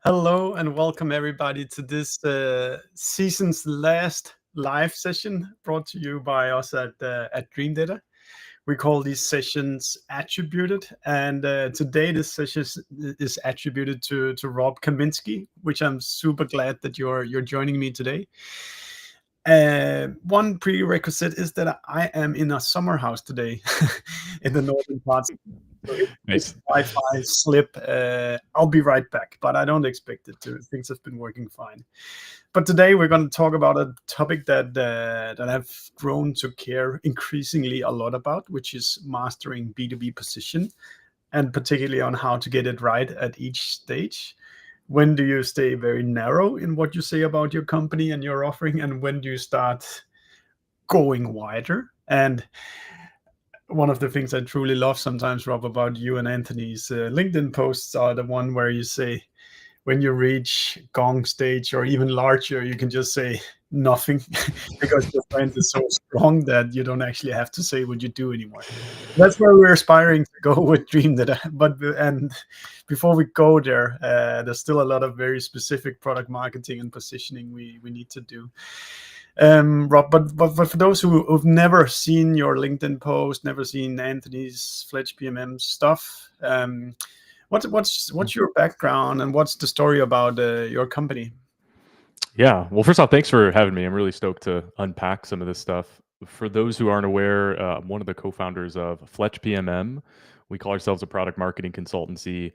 Hello and welcome everybody to this season's last live session brought to you by us at Dream Data. We call these sessions attributed, and today this session is attributed to Rob Kaminski, which I'm super glad that you're joining me today. One prerequisite is that I am in a summer house today in the northern parts. So if Nice. Wi-Fi slip, I'll be right back, but I don't expect it to. Things have been working fine. But today we're going to talk about a topic that I've grown to care increasingly a lot about, which is mastering B2B position, and particularly on how to get it right at each stage. When do you stay very narrow in what you say about your company and your offering, and when do you start going wider? And one of the things I truly love sometimes, Rob, about you and Anthony's LinkedIn posts are the one where you say, when you reach gong stage or even larger, you can just say nothing because your brand is so strong that you don't actually have to say what you do anymore. That's where we're aspiring to go with Dream Data. And before we go there, there's still a lot of very specific product marketing and positioning we need to do. Rob, but for those who've never seen your LinkedIn post, never seen Anthony's FletchPMM stuff, what's your background and what's the story about your company? Yeah. Well, first off, thanks for having me. I'm really stoked to unpack some of this stuff. For those who aren't aware, I'm one of the co-founders of FletchPMM. We call ourselves a product marketing consultancy,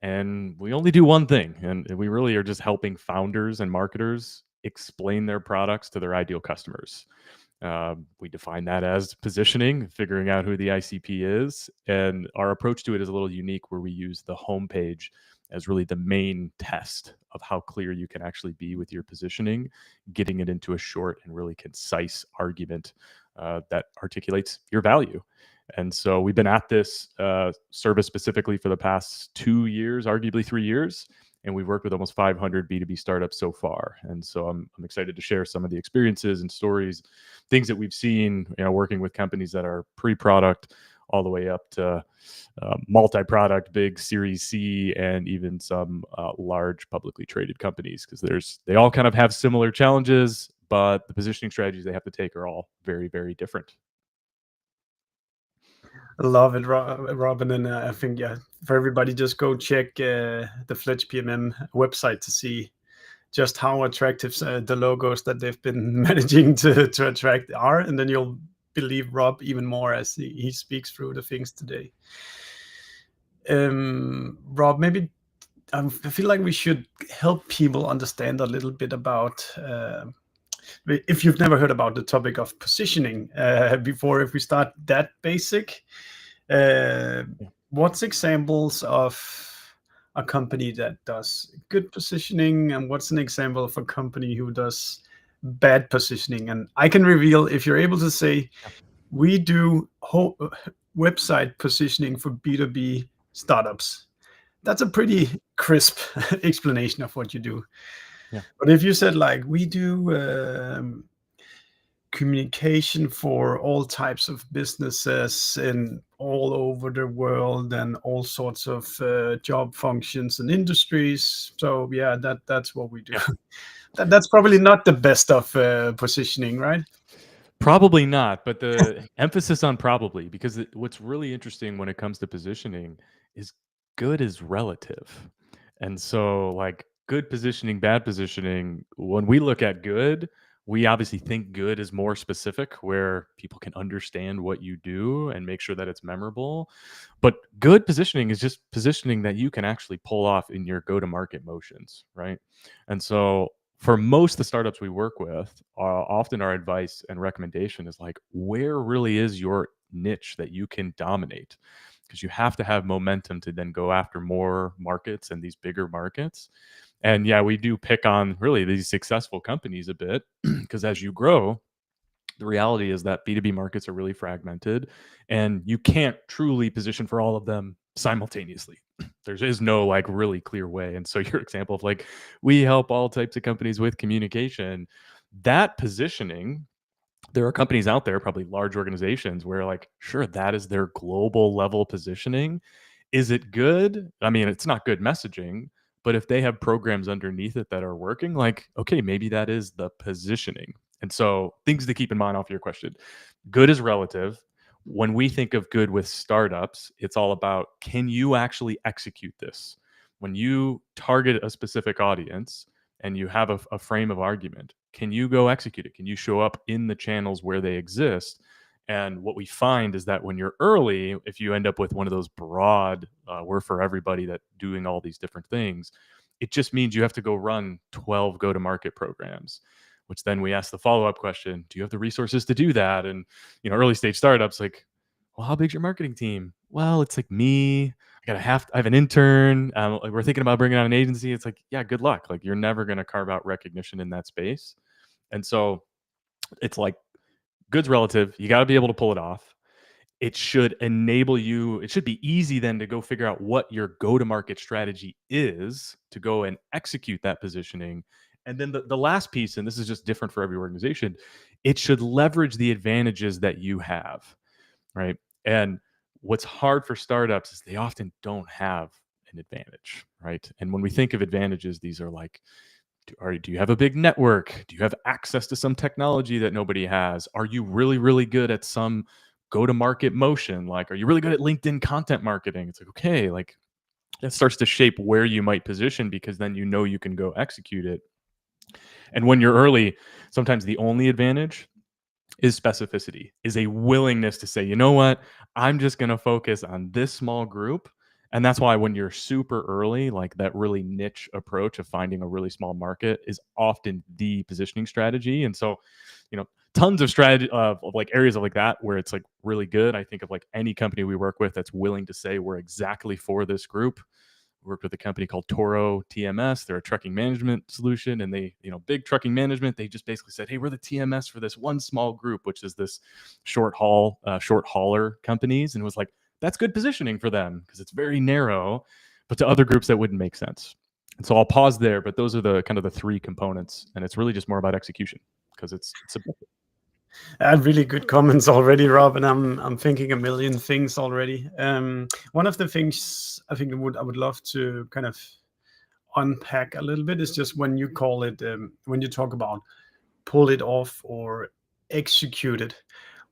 and we only do one thing, and we really are just helping founders and marketers explain their products to their ideal customers. We define that as positioning, figuring out who the ICP is. And our approach to it is a little unique, where we use the homepage as really the main test of how clear you can actually be with your positioning, getting it into a short and really concise argument that articulates your value. And so we've been at this service specifically for the past 2 years, arguably 3 years. And we've worked with almost 500 B2B startups so far. And so I'm excited to share some of the experiences and stories, things that we've seen, working with companies that are pre-product all the way up to multi-product, big Series C, and even some large publicly traded companies, because they all kind of have similar challenges, but the positioning strategies they have to take are all very, very different. I love it, Robin, and I think for everybody, just go check the FletchPMM website to see just how attractive the logos that they've been managing to attract are, and then you'll believe Rob even more as he speaks through the things today. Rob, maybe I feel like we should help people understand a little bit about. If you've never heard about the topic of positioning before, if we start that basic, what's examples of a company that does good positioning, and what's an example of a company who does bad positioning? And I can reveal, if you're able to say, we do website positioning for B2B startups, that's a pretty crisp explanation of what you do. Yeah. But if you said, like, we do communication for all types of businesses in all over the world and all sorts of job functions and industries, so yeah, that's what we do. Yeah. That's probably not the best of positioning, right? Probably not, but the emphasis on probably, because what's really interesting when it comes to positioning is good is relative. And so, like, good positioning, bad positioning, when we look at good, We obviously think good is more specific, where people can understand what you do and make sure that it's memorable. But good positioning is just positioning that you can actually pull off in your go-to-market motions, right? And so for most of the startups we work with, often our advice and recommendation is like, where really is your niche that you can dominate? Because you have to have momentum to then go after more markets and these bigger markets. And yeah, we do pick on really these successful companies a bit because as you grow, the reality is that B2B markets are really fragmented and you can't truly position for all of them simultaneously. There is no like really clear way. And so your example of like, we help all types of companies with communication, that positioning, there are companies out there, probably large organizations, where like, sure, that is their global level positioning. Is it good? I mean, it's not good messaging, but if they have programs underneath it that are working, like, okay, maybe that is the positioning. And so things to keep in mind off your question. Good is relative. When we think of good with startups, it's all about, can you actually execute this? When you target a specific audience and you have a frame of argument, can you go execute it? Can you show up in the channels where they exist? And what we find is that when you're early, if you end up with one of those broad, we're for everybody that doing all these different things, it just means you have to go run 12 go to market programs, which then we ask the follow up question, do you have the resources to do that? And, early stage startups like, well, how big's your marketing team? Well, it's like me. I have an intern. Like we're thinking about bringing on an agency. It's like, yeah, good luck. Like you're never going to carve out recognition in that space. And so it's like good's relative. You got to be able to pull it off. It should enable you. It should be easy then to go figure out what your go-to-market strategy is to go and execute that positioning. And then the last piece, and this is just different for every organization, it should leverage the advantages that you have, right? And what's hard for startups is they often don't have an advantage, right? And when we think of advantages, these are like, do you have a big network? Do you have access to some technology that nobody has? Are you really, really good at some go to market motion? Like, are you really good at LinkedIn content marketing? It's like, okay, like that starts to shape where you might position because then you can go execute it. And when you're early, sometimes the only advantage is specificity, is a willingness to say, you know what, I'm just going to focus on this small group. And that's why when you're super early, like that really niche approach of finding a really small market is often the positioning strategy. And so, tons of strategy of like areas of like that where it's like really good. I think of like any company we work with that's willing to say we're exactly for this group. Worked with a company called Toro TMS. They're a trucking management solution, and they, big trucking management. They just basically said, "Hey, we're the TMS for this one small group, which is this short hauler companies," and it was like that's good positioning for them because it's very narrow, but to other groups that wouldn't make sense. And so I'll pause there, but those are the kind of the three components, and it's really just more about execution because it's subjective. Really good comments already, Rob, and I'm thinking a million things already. One of the things I think I would love to kind of unpack a little bit is just when you call it when you talk about pull it off or execute it.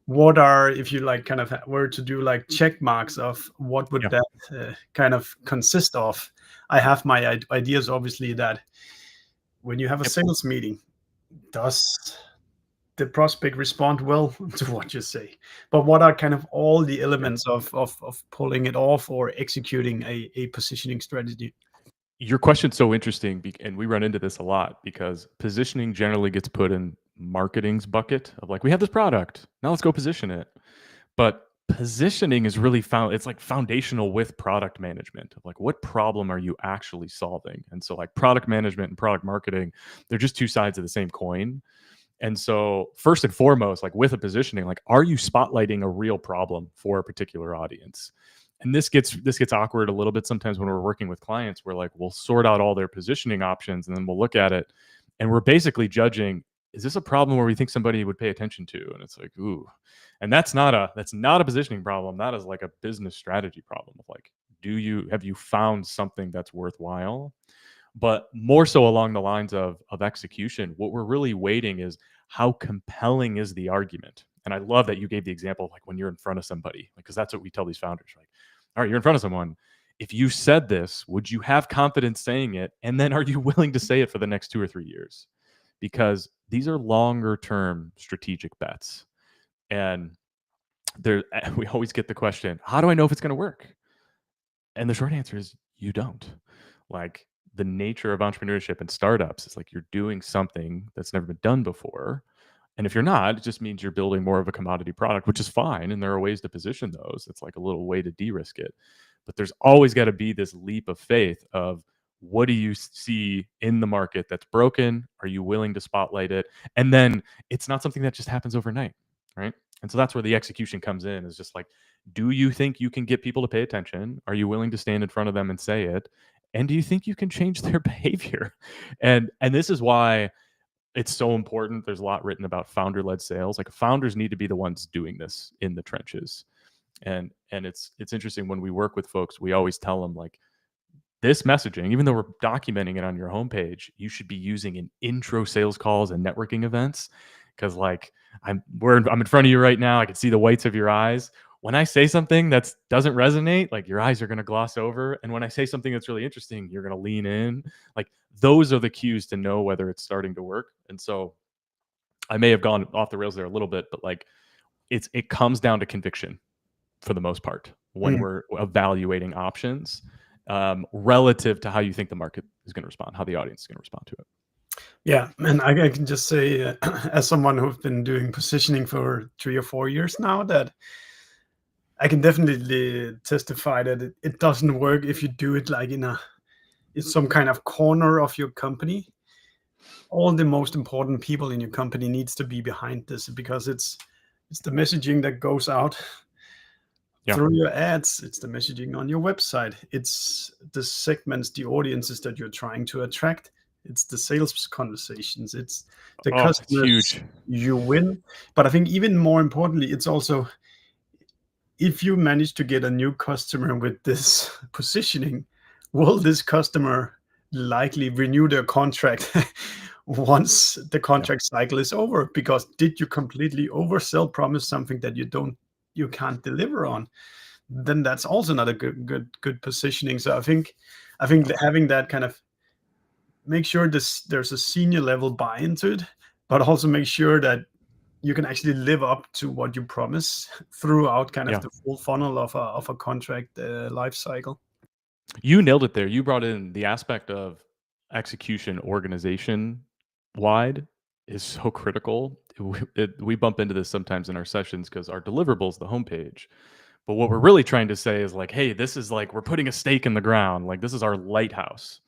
What are, if you like kind of were to do like check marks of what would Yeah. that kind of consist of? I have my ideas obviously that when you have a Yep. sales meeting, does the prospect respond well to what you say? But what are kind of all the elements of pulling it off or executing a positioning strategy? Your question's so interesting, and we run into this a lot because positioning generally gets put in marketing's bucket of like, we have this product, now let's go position it. But positioning is really found, it's like foundational with product management of like, what problem are you actually solving? And so, like, product management and product marketing, they're just two sides of the same coin. And so, first and foremost, like with a positioning, like, are you spotlighting a real problem for a particular audience? And this gets awkward a little bit sometimes when we're working with clients. We're like, we'll sort out all their positioning options, and then we'll look at it, and we're basically judging: is this a problem where we think somebody would pay attention to? And it's like, ooh, and that's not a positioning problem. That is like a business strategy problem of like, have you found something that's worthwhile? But more so along the lines of execution, what we're really weighting is how compelling is the argument. And I love that you gave the example of like when you're in front of somebody, because that's what we tell these founders, like, all right, you're in front of someone. If you said this, would you have confidence saying it? And then are you willing to say it for the next 2 or 3 years? because these are longer term strategic bets. And we always get the question, how do I know if it's going to work? And the short answer is you don't. Like, the nature of entrepreneurship and startups is like you're doing something that's never been done before. And if you're not, it just means you're building more of a commodity product, which is fine. And there are ways to position those. It's like a little way to de-risk it. But there's always got to be this leap of faith of, what do you see in the market that's broken? Are you willing to spotlight it? And then it's not something that just happens overnight, right? And so that's where the execution comes in, is just like, do you think you can get people to pay attention? Are you willing to stand in front of them and say it? And do you think you can change their behavior? And this is why it's so important. There's a lot written about founder-led sales. Like, founders need to be the ones doing this in the trenches. And it's interesting, when we work with folks, we always tell them, like, this messaging, even though we're documenting it on your homepage, you should be using in intro sales calls and networking events. Because, like, I'm in front of you right now. I can see the whites of your eyes. When I say something that doesn't resonate, like, your eyes are going to gloss over. And when I say something that's really interesting, you're going to lean in. Like, those are the cues to know whether it's starting to work. And so I may have gone off the rails there a little bit, but like, it comes down to conviction for the most part when we're evaluating options, relative to how you think the market is going to respond, how the audience is going to respond to it. Yeah, and I can just say, as someone who's been doing positioning for 3 or 4 years now, that I can definitely testify that it doesn't work if you do it like in some kind of corner of your company. All the most important people in your company needs to be behind this, because it's the messaging that goes out through your ads. It's the messaging on your website. It's the segments, the audiences that you're trying to attract. It's the sales conversations. It's the customers huge. You win. But I think even more importantly, it's also, if you manage to get a new customer with this positioning, will this customer likely renew their contract once the contract cycle is over? Because did you completely oversell, promise something that you can't deliver on? Then that's also not a good positioning. So I think having that kind of, make sure there's a senior level buy into it, but also make sure that you can actually live up to what you promise throughout kind of the full funnel of a contract life cycle. You nailed it there. You brought in the aspect of execution, organization wide is so critical. We bump into this sometimes in our sessions because our deliverables, the homepage. But what we're really trying to say is like, hey, this is like, we're putting a stake in the ground. Like, this is our lighthouse.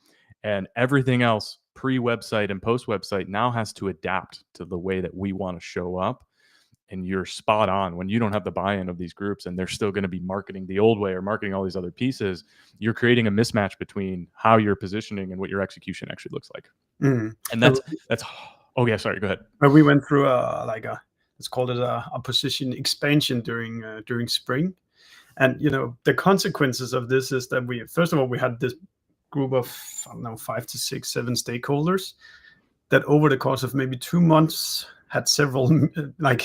And everything else pre-website and post-website now has to adapt to the way that we want to show up. And you're spot on. When you don't have the buy-in of these groups and they're still going to be marketing the old way or marketing all these other pieces, you're creating a mismatch between how you're positioning and what your execution actually looks like. And that's oh yeah, sorry, go ahead. We went through let's call it a position expansion during spring. And the consequences of this is that we had this group of, I don't know, 5 to 6, 7 stakeholders that over the course of maybe 2 months had several,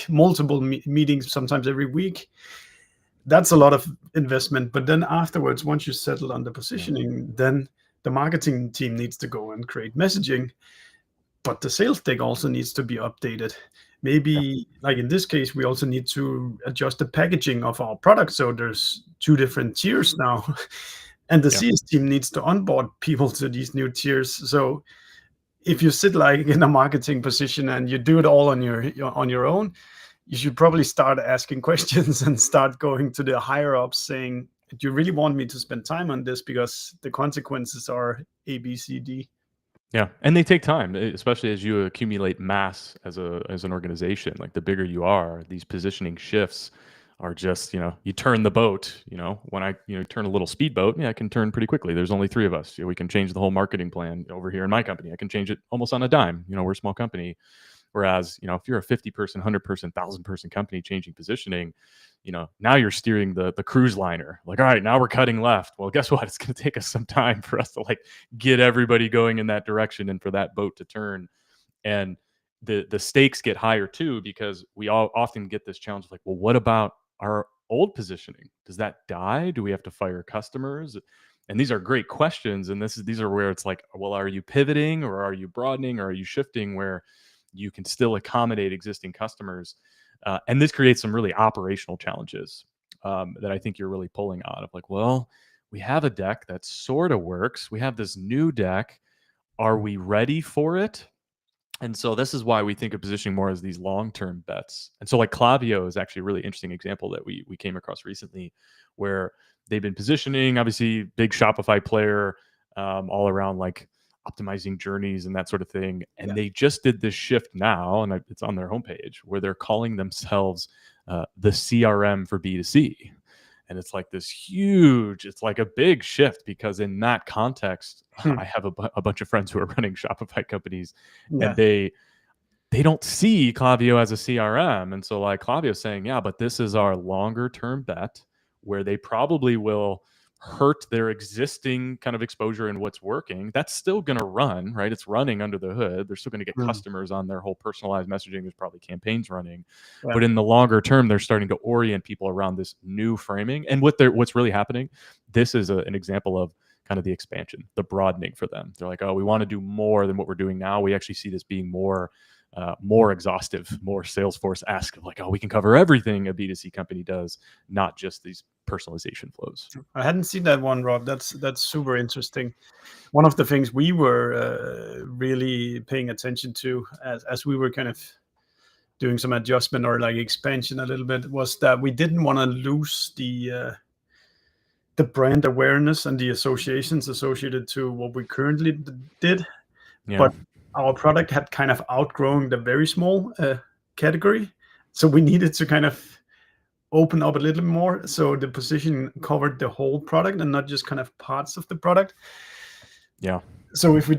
multiple meetings, sometimes every week. That's a lot of investment. But then afterwards, once you settle on the positioning, then the marketing team needs to go and create messaging. But the sales deck also needs to be updated. Maybe, like in this case, we also need to adjust the packaging of our product. So there's 2 different tiers now. And the CS team needs to onboard people to these new tiers. So if you sit like in a marketing position and you do it all on your own, you should probably start asking questions and start going to the higher ups saying, do you really want me to spend time on this? Because the consequences are A, B, C, D. Yeah, and they take time, especially as you accumulate mass as an organization. Like, the bigger you are, these positioning shifts are just, you turn the boat. When I turn a little speedboat, I can turn pretty quickly. There's only 3 of us. We can change the whole marketing plan over here in my company. I can change it almost on a dime. We're a small company. Whereas, if you're a 50-person, 100-person, 1,000-person company changing positioning, now you're steering the cruise liner. Like, all right, now we're cutting left. Well, guess what? It's going to take us some time for us to get everybody going in that direction and for that boat to turn. And the stakes get higher too, because we all often get this challenge of like, well, what about our old positioning? Does that die? Do we have to fire customers? And these are great questions. And these are where it's like, well, are you pivoting or are you broadening or are you shifting where you can still accommodate existing customers? And this creates some really operational challenges that I think you're really pulling on of like, well, we have a deck that sort of works. We have this new deck. Are we ready for it? And so this is why we think of positioning more as these long-term bets. And so like Klaviyo is actually a really interesting example that we came across recently, where they've been positioning, obviously big Shopify player, all around like optimizing journeys and that sort of thing. And Yeah. they just did this shift now, and it's on their homepage, where they're calling themselves the CRM for B2C. And it's like this huge, it's like a big shift, because in that context, I have a bunch of friends who are running Shopify companies, Yeah. and they don't see Klaviyo as a CRM. And so like Klaviyo's saying, yeah, but this is our longer term bet, where they probably will hurt their existing kind of exposure and what's working. That's still going to run, right? It's running under the hood. They're still going to get customers on their whole personalized messaging. There's probably campaigns running, but in the longer term, they're starting to orient people around this new framing. And what's really happening, this is an example of kind of the expansion, the broadening for them. They're like, oh, we want to do more than what we're doing now. We actually see this being more exhaustive, more Salesforce-esque, like, oh, we can cover everything a B2C company does, not just these personalization flows. I hadn't seen that one, Rob. That's super interesting. One of the things we were really paying attention to as we were kind of doing some adjustment or like expansion a little bit was that we didn't want to lose the brand awareness and the associations associated to what we currently did. Yeah. But our product had kind of outgrown the very small category. So we needed to kind of open up a little more. So the position covered the whole product and not just kind of parts of the product. Yeah. So if we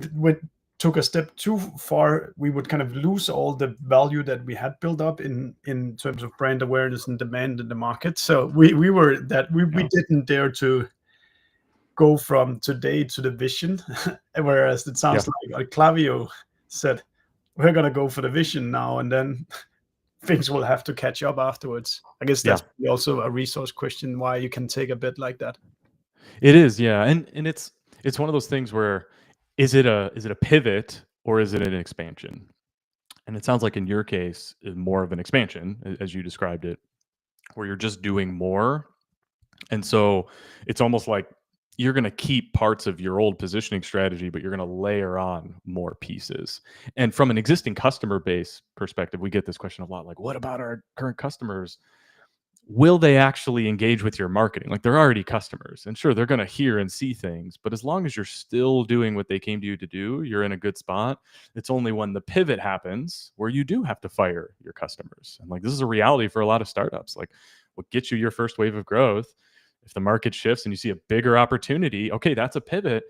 took a step too far, we would kind of lose all the value that we had built up in terms of brand awareness and demand in the market. So we didn't dare to go from today to the vision, whereas it sounds like Klaviyo said, we're going to go for the vision now, and then things will have to catch up afterwards. I guess that's also a resource question, why you can take a bit like that. It is, yeah. And it's one of those things where is it a pivot or is it an expansion? And it sounds like in your case, more of an expansion, as you described it, where you're just doing more. And so it's almost like you're going to keep parts of your old positioning strategy, but you're going to layer on more pieces. And from an existing customer base perspective, we get this question a lot, like, what about our current customers? Will they actually engage with your marketing? Like, they're already customers, and sure, they're going to hear and see things, but as long as you're still doing what they came to you to do, you're in a good spot. It's only when the pivot happens where you do have to fire your customers. And like, this is a reality for a lot of startups. Like, what gets you your first wave of growth, if the market shifts and you see a bigger opportunity, okay, that's a pivot.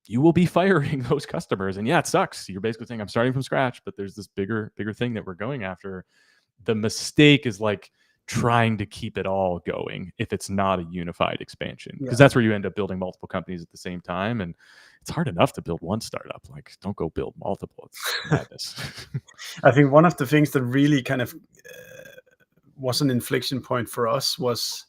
You will be firing those customers. And yeah, it sucks. You're basically saying, I'm starting from scratch, but there's this bigger thing that we're going after. The mistake is like trying to keep it all going if it's not a unified expansion, because that's where you end up building multiple companies at the same time. And it's hard enough to build one startup. Like, don't go build multiple. It's madness. I think one of the things that really kind of was an inflection point for us was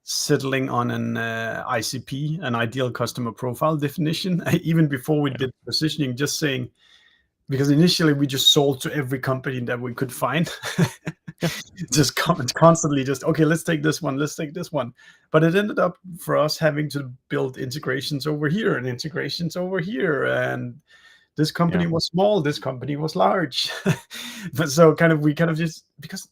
settling on an ICP, an ideal customer profile definition, even before we did positioning, just saying, because initially we just sold to every company that we could find. Just constantly just, okay, let's take this one, let's take this one. But it ended up for us having to build integrations over here and integrations over here. And this company was small, this company was large. But so we kind of just, because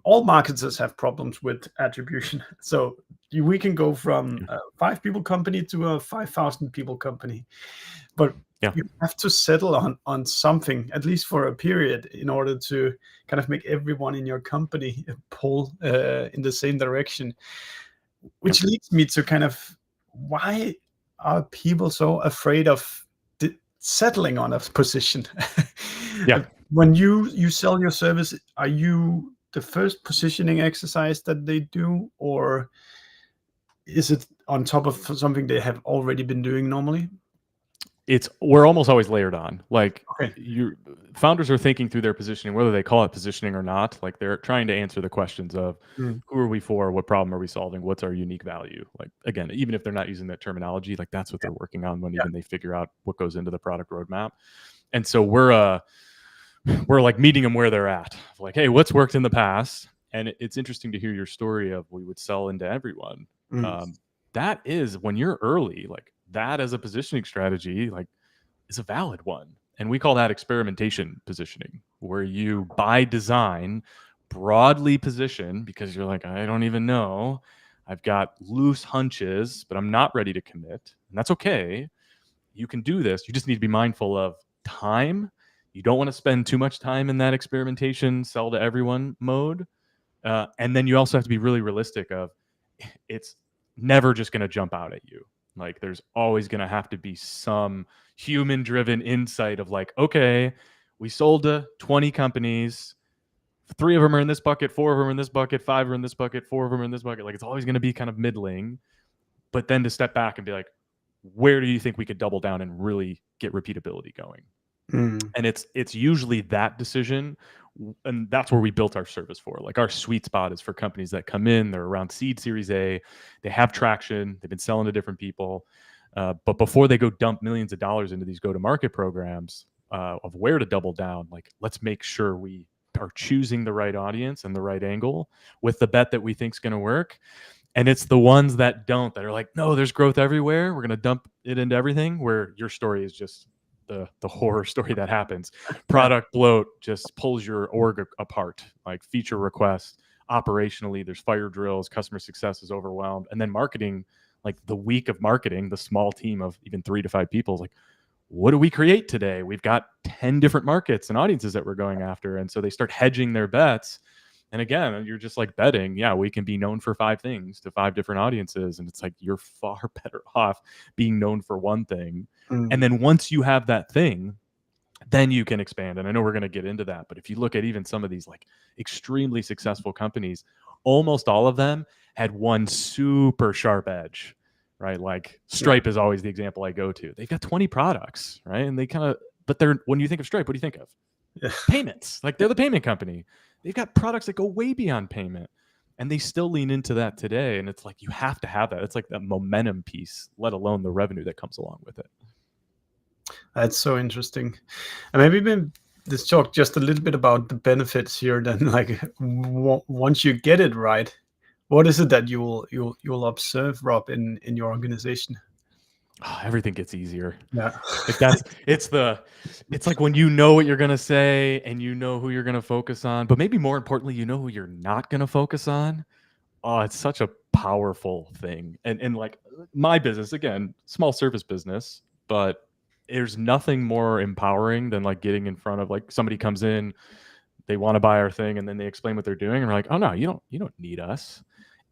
all marketers have problems with attribution. So we can go from a 5 people company to a 5,000 people company, but you have to settle on something, at least for a period, in order to kind of make everyone in your company pull in the same direction. Which leads me to kind of, why are people so afraid of settling on a position? When you sell your service, are you the first positioning exercise that they do, or is it on top of something they have already been doing normally? we're almost always layered on. Like Okay. your founders are thinking through their positioning, whether they call it positioning or not. Like they're trying to answer the questions of Mm. who are we for, what problem are we solving, what's our unique value. Like again, even if they're not using that terminology, like that's what they're working on when even they figure out what goes into the product roadmap. And so we're like meeting them where they're at. Like, hey, what's worked in the past? And it's interesting to hear your story of we would sell into everyone. Mm. That is when you're early, like that as a positioning strategy, like is a valid one. And we call that experimentation positioning, where you by design broadly position because you're like, I don't even know. I've got loose hunches, but I'm not ready to commit. And that's okay. You can do this. You just need to be mindful of time. You don't want to spend too much time in that experimentation, sell to everyone mode. And then you also have to be really realistic of it's never just going to jump out at you. Like there's always going to have to be some human driven insight of like, okay, we sold to 20 companies. 3 of them are in this bucket, 4 of them are in this bucket, 5 are in this bucket, 4 of them are in this bucket. Like it's always going to be kind of middling. But then to step back and be like, where do you think we could double down and really get repeatability going? Mm. And it's usually that decision, and that's where we built our service for. Like our sweet spot is for companies that come in, they're around seed series A, they have traction, they've been selling to different people, but before they go dump millions of dollars into these go-to-market programs of where to double down, like let's make sure we are choosing the right audience and the right angle with the bet that we think is going to work. And it's the ones that don't, that are like, no, there's growth everywhere, we're going to dump it into everything, where your story is just the horror story that happens. Product bloat just pulls your org apart, like feature requests. Operationally, there's fire drills, customer success is overwhelmed. And then marketing, like the week of marketing, the small team of even 3 to 5 people is like, what do we create today? We've got 10 different markets and audiences that we're going after. And so they start hedging their bets. And again, you're just like betting, yeah, we can be known for 5 things to 5 different audiences. And it's like, you're far better off being known for one thing. And then once you have that thing, then you can expand. And I know we're going to get into that, but if you look at even some of these like extremely successful companies, almost all of them had one super sharp edge, right? Like Stripe is always the example I go to. They've got 20 products, right? And they kind of, but they're, when you think of Stripe, what do you think of? Payments. Like they're the payment company. They've got products that go way beyond payment. And they still lean into that today. And it's like, you have to have that. It's like that momentum piece, let alone the revenue that comes along with it. That's so interesting. And maybe let's talk just a little bit about the benefits here. Then, like once you get it right, what is it that you'll observe, Rob, in your organization? Oh, everything gets easier. Yeah. It's like when you know what you're gonna say and you know who you're gonna focus on, but maybe more importantly, you know who you're not gonna focus on. Oh, it's such a powerful thing. And like my business, again, small service business, but there's nothing more empowering than like getting in front of like somebody comes in, they want to buy our thing, and then they explain what they're doing, and we're like, oh no, you don't need us.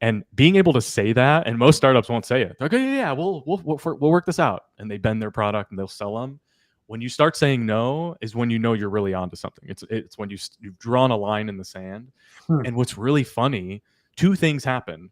And being able to say that, and most startups won't say it. They're like, okay, yeah, we'll work this out, and they bend their product and they'll sell them. When you start saying no is when you know you're really onto something. It's when you've drawn a line in the sand. And what's really funny, 2 things happen.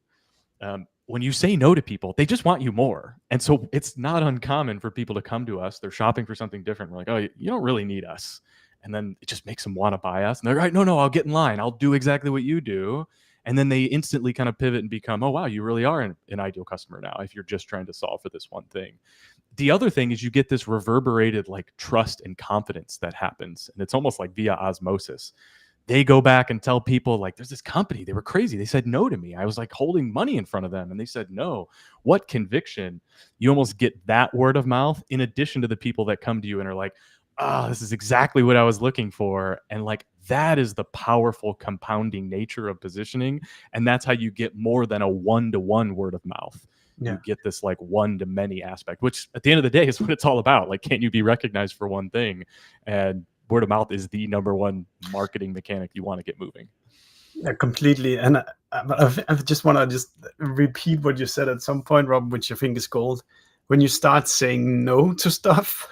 When you say no to people, they just want you more. And so it's not uncommon for people to come to us. They're shopping for something different. We're like, oh, you don't really need us. And then it just makes them want to buy us. And they're like, no, I'll get in line. I'll do exactly what you do. And then they instantly kind of pivot and become, oh, wow, you really are an ideal customer now if you're just trying to solve for this one thing. The other thing is you get this reverberated like trust and confidence that happens. And it's almost like via osmosis. They go back and tell people like, there's this company, they were crazy. They said no to me. I was like holding money in front of them and they said no. What conviction. You almost get that word of mouth in addition to the people that come to you and are like, oh, this is exactly what I was looking for. And like, that is the powerful compounding nature of positioning. And that's how you get more than a 1-to-1 word of mouth. Yeah. You get this like 1-to-many aspect, which at the end of the day is what it's all about. Like, can't you be recognized for one thing? And word of mouth is the number one marketing mechanic you want to get moving. Yeah, completely. And I just want to repeat what you said at some point, Rob, which I think is gold. When you start saying no to stuff,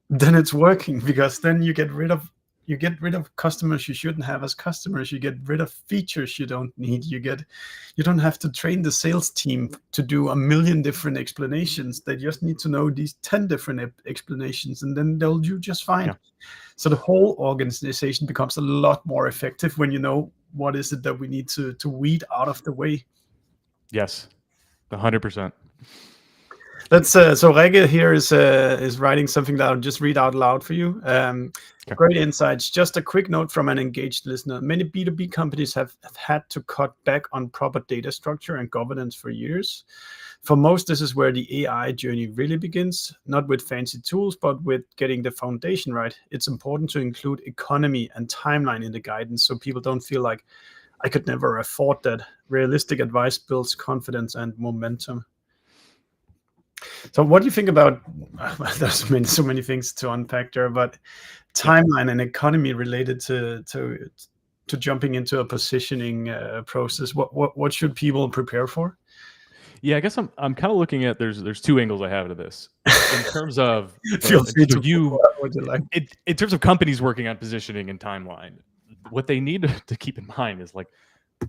then it's working, because then you get rid of you get rid of customers you shouldn't have as customers. You get rid of features you don't need. You don't have to train the sales team to do a million different explanations. They just need to know these 10 different explanations, and then they'll do just fine. Yeah. So the whole organization becomes a lot more effective when you know what is it that we need to weed out of the way. Yes, 100%. Let's so Rege here is writing something that I'll just read out loud for you. Great insights. Just a quick note from an engaged listener. Many B2B companies have had to cut back on proper data structure and governance for years. For most, this is where the AI journey really begins, not with fancy tools, but with getting the foundation right. It's important to include economy and timeline in the guidance so people don't feel like I could never afford that. Realistic advice builds confidence and momentum. So what do you think about, there's so many things to unpack there, but timeline and economy related to jumping into a positioning process? What should people prepare for? Yeah, I guess I'm kind of looking at there's two angles I have to this in terms of Feel free to what you like. In terms of companies working on positioning and timeline. What they need to keep in mind is like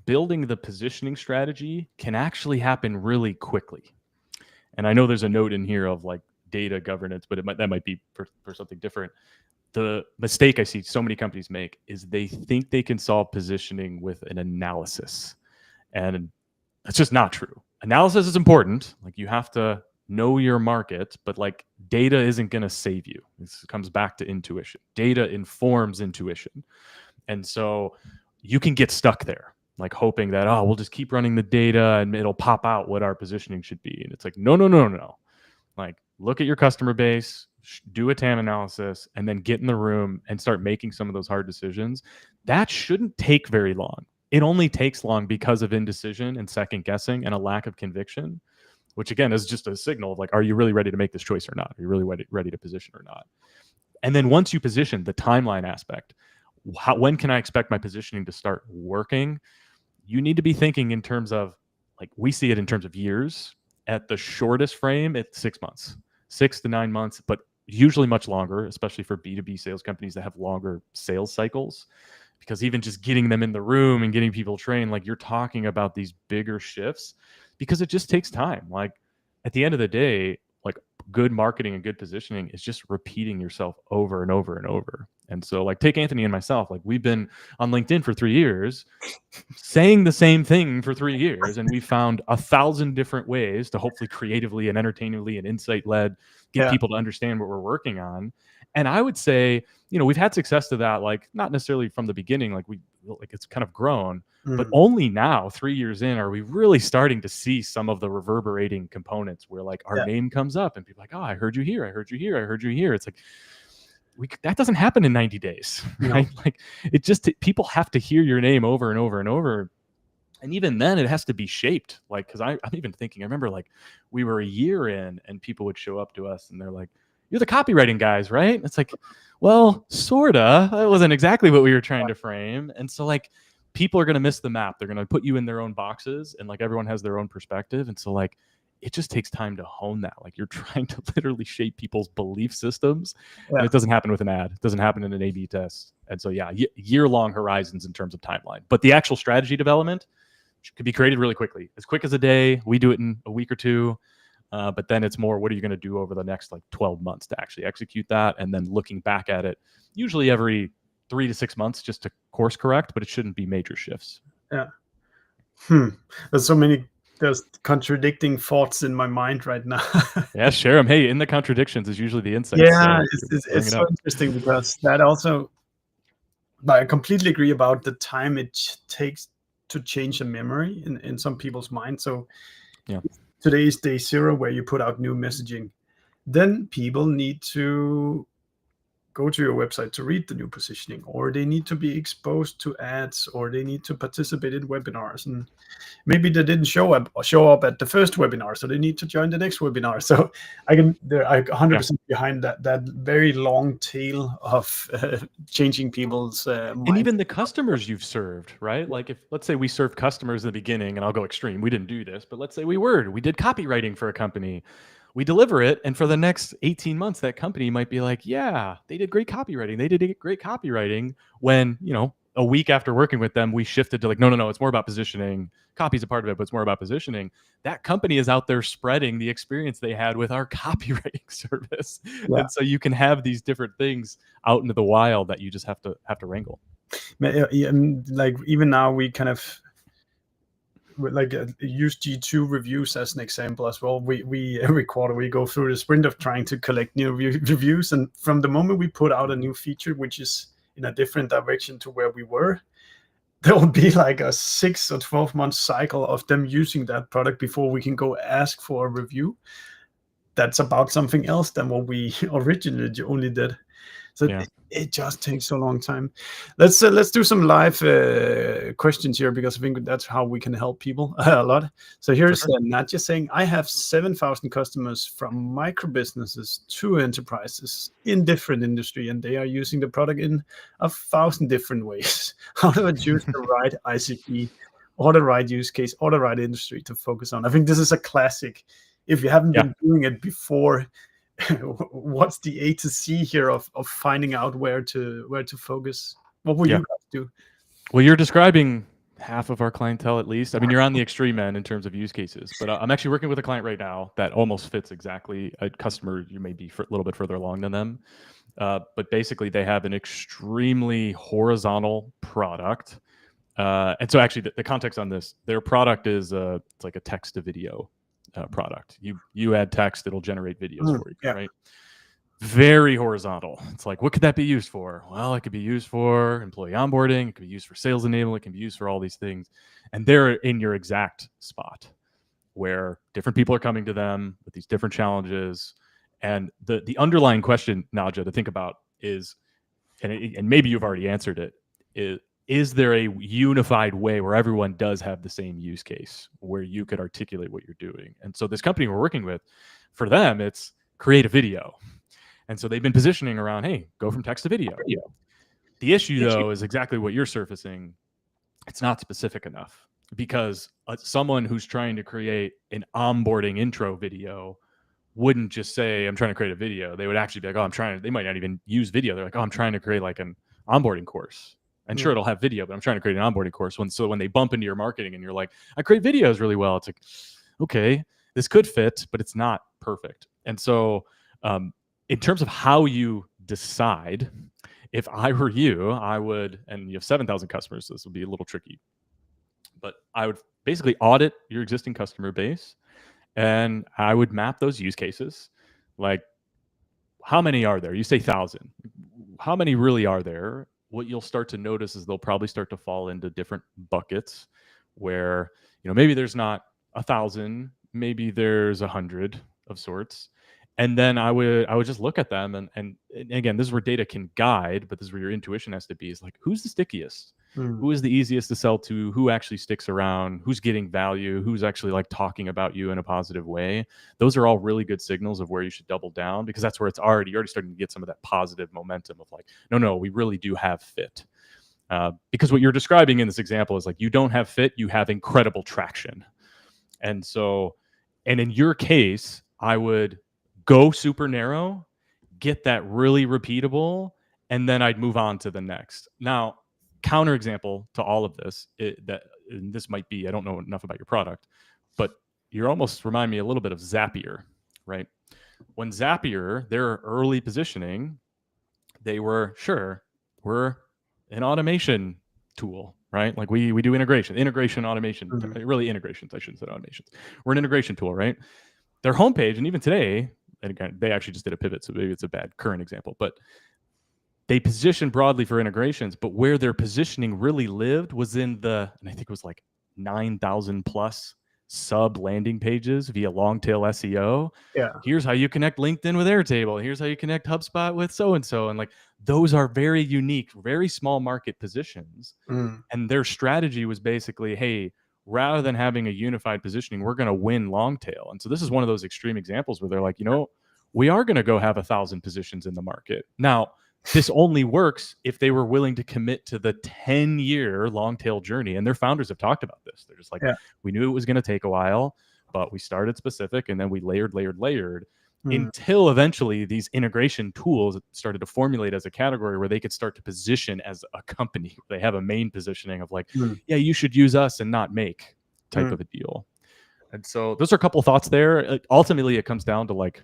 building the positioning strategy can actually happen really quickly. And I know there's a note in here of like data governance, but that might be for something different. The mistake I see so many companies make is they think they can solve positioning with an analysis. And that's just not true. Analysis is important. Like you have to know your market, but like data isn't going to save you. This comes back to intuition. Data informs intuition. And so you can get stuck there, like hoping that, we'll just keep running the data and it'll pop out what our positioning should be. And it's like, no. Like look at your customer base, do a TAM analysis, and then get in the room and start making some of those hard decisions. That shouldn't take very long. It only takes long because of indecision and second guessing and a lack of conviction, which again is just a signal of like, are you really ready to make this choice or not? Are you really ready to position or not? And then once you position, the timeline aspect, when can I expect my positioning to start working? You need to be thinking in terms of, like we see it in terms of years. At the shortest frame, it's 6 months, 6 to 9 months, but usually much longer, especially for B2B sales companies that have longer sales cycles. Because even just getting them in the room and getting people trained, like you're talking about these bigger shifts because it just takes time. Like at the end of the day, like good marketing and good positioning is just repeating yourself over and over and over. And so like take Anthony and myself, like we've been on LinkedIn for 3 years saying the same thing for 3 years. And we found 1,000 different ways to hopefully creatively and entertainingly and insight-led get people to understand what we're working on. And I would say, we've had success to that, like not necessarily from the beginning, like it's kind of grown, but only now 3 years in are we really starting to see some of the reverberating components where like our name comes up and people are like, I heard you here. I heard you here. I heard you here. It's like, that doesn't happen in 90 days, right? No. Like it just, people have to hear your name over and over and over. And even then it has to be shaped. Like, cause I'm even thinking, I remember like we were a year in and people would show up to us and they're like, you're the copywriting guys, right? And it's like, well, sorta. That wasn't exactly what we were trying to frame. And so like people are going to miss the map. They're going to put you in their own boxes and like everyone has their own perspective. And so like, it just takes time to hone that. Like you're trying to literally shape people's belief systems. And it doesn't happen with an ad. It doesn't happen in an A/B test. And so year-long horizons in terms of timeline. But the actual strategy development could be created really quickly. As quick as a day. We do it in a week or two. But then it's more, what are you going to do over the next like 12 months to actually execute that? And then looking back at it, usually every 3 to 6 months just to course correct, but it shouldn't be major shifts. Yeah. There's contradicting thoughts in my mind right now. Yeah, share them. Hey, in the contradictions is usually the insight. Yeah, it's so interesting because that also, I completely agree about the time it takes to change a memory in some people's minds. So today is day 0 where you put out new messaging. Then people need to go to your website to read the new positioning, or they need to be exposed to ads, or they need to participate in webinars. And maybe they didn't show up at the first webinar, so they need to join the next webinar. So I'm 100% behind that very long tail of changing people's minds. And even the customers you've served, right? Like if, let's say we served customers in the beginning, and I'll go extreme, we didn't do this, but let's say we did copywriting for a company. we deliver it, and for the next 18 months, that company might be like, yeah, they did great copywriting. They did great copywriting. When, a week after working with them, we shifted to like, no, it's more about positioning. Copy's a part of it, but it's more about positioning. That company is out there spreading the experience they had with our copywriting service. Yeah. And so you can have these different things out into the wild that you just have to wrangle. Like even now we kind of like use G2 reviews as an example as well. We every quarter we go through the sprint of trying to collect new reviews, and from the moment we put out a new feature which is in a different direction to where we were, there will be like a 6 or 12 month cycle of them using that product before we can go ask for a review that's about something else than what we originally only did. So Yeah. it just takes so long time. Let's do some live questions here, because I think that's how we can help people a lot. So here's Nadja saying, I have 7,000 customers from micro businesses to enterprises in different industry, and they are using the product in 1,000 different ways. How do I choose the right ICP or the right use case or the right industry to focus on? I think this is a classic. If you haven't been doing it before, what's the A to C here of finding out where to focus? What will you guys do? Well, you're describing half of our clientele, at least. I mean, you're on the extreme end in terms of use cases, but I'm actually working with a client right now that almost fits exactly a customer. You may be a little bit further along than them, but basically they have an extremely horizontal product. And so actually the context on this, their product is it's like a text to video product. You add text, it'll generate videos for you, right? Very horizontal. It's like, what could that be used for? Well, it could be used for employee onboarding. It could be used for sales enablement. It can be used for all these things. And they're in your exact spot where different people are coming to them with these different challenges. And the underlying question, Nadja, to think about is, and maybe you've already answered it, is there a unified way where everyone does have the same use case where you could articulate what you're doing? And so this company we're working with, for them, it's create a video. And so they've been positioning around, hey, go from text to video. The issue, though, is exactly what you're surfacing. It's not specific enough, because someone who's trying to create an onboarding intro video wouldn't just say, I'm trying to create a video. They would actually be like, they might not even use video. They're like, I'm trying to create like an onboarding course. And sure, it'll have video, but I'm trying to create an onboarding course. So when they bump into your marketing and you're like, I create videos really well, it's like, okay, this could fit, but it's not perfect. And so in terms of how you decide, if I were you, I would, and you have 7,000 customers, so this will be a little tricky, but I would basically audit your existing customer base, and I would map those use cases. Like, how many are there? You say 1,000. How many really are there? What you'll start to notice is they'll probably start to fall into different buckets where, maybe there's not 1,000, maybe there's 100 of sorts. And then I would just look at them and again, this is where data can guide, but this is where your intuition has to be, is like, who's the stickiest? Who is the easiest to sell to? Who actually sticks around? Who's getting value? Who's actually like talking about you in a positive way? Those are all really good signals of where you should double down, because that's where you're already starting to get some of that positive momentum of like, no, we really do have fit. Because what you're describing in this example is like, you don't have fit, you have incredible traction. And so, and in your case, I would go super narrow, get that really repeatable, and then I'd move on to the next. Now, counterexample to all of this, this might be, I don't know enough about your product, but you almost remind me a little bit of Zapier, right? When Zapier, their early positioning, they were, sure, we're an automation tool, right? Like we do integration automation, really integrations, I shouldn't say automations. We're an integration tool, right? Their homepage, and even today, and again, they actually just did a pivot, so maybe it's a bad current example, but they position broadly for integrations, but where their positioning really lived was in and I think it was like 9,000 plus sub landing pages via long tail SEO. Here's how you connect LinkedIn with Airtable. Here's how you connect HubSpot with so-and-so. And like, those are very unique, very small market positions. And their strategy was basically, hey, rather than having a unified positioning, we're going to win long tail. And so this is one of those extreme examples where they're like, we are going to go have 1,000 positions in the market. Now, this only works if they were willing to commit to the 10-year long tail journey. And their founders have talked about this. They're just like, we knew it was going to take a while. but we started specific and then we layered until eventually these integration tools started to formulate as a category where they could start to position as a company. They have a main positioning of like, yeah, you should use us and not make type of a deal. And so those are a couple thoughts there. Ultimately, it comes down to like,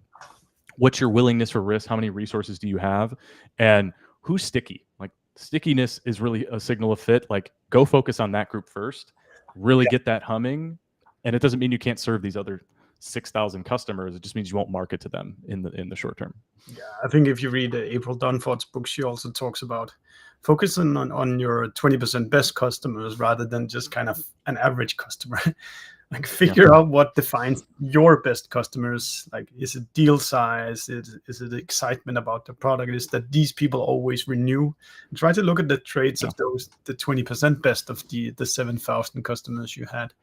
what's your willingness for risk? How many resources do you have? And who's sticky? Like stickiness is really a signal of fit. Like go focus on that group first, really get that humming. And it doesn't mean you can't serve these other 6,000 customers. It just means you won't market to them in the short term. Yeah, I think if you read April Dunford's book, she also talks about focusing on your 20% best customers rather than just kind of an average customer. Like figure out what defines your best customers. Like, is it deal size? Is it excitement about the product? Is that these people always renew? And try to look at the traits of those, the 20% best of the 7,000 customers you had.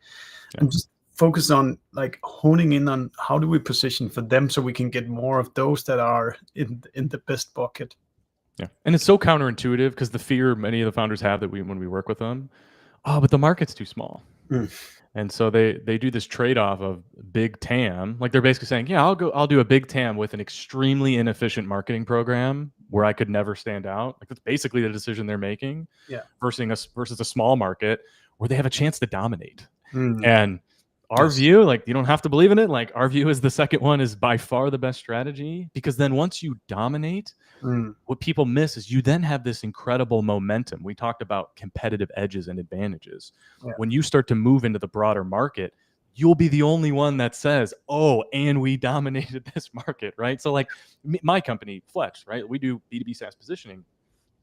And just focus on like honing in on how do we position for them so we can get more of those that are in the best bucket. Yeah. And it's so counterintuitive because the fear many of the founders have that when we work with them, but the market's too small. And so they do this trade-off of big TAM. Like they're basically saying, yeah, I'll do a big TAM with an extremely inefficient marketing program where I could never stand out. Like that's basically the decision they're making. Versus a small market where they have a chance to dominate. And our view, like you don't have to believe in it. Like our view is the second one is by far the best strategy, because then once you dominate, what people miss is you then have this incredible momentum. We talked about competitive edges and advantages. When you start to move into the broader market, you'll be the only one that says, oh, and we dominated this market, right? So like my company, Fletch, right? We do B2B SaaS positioning.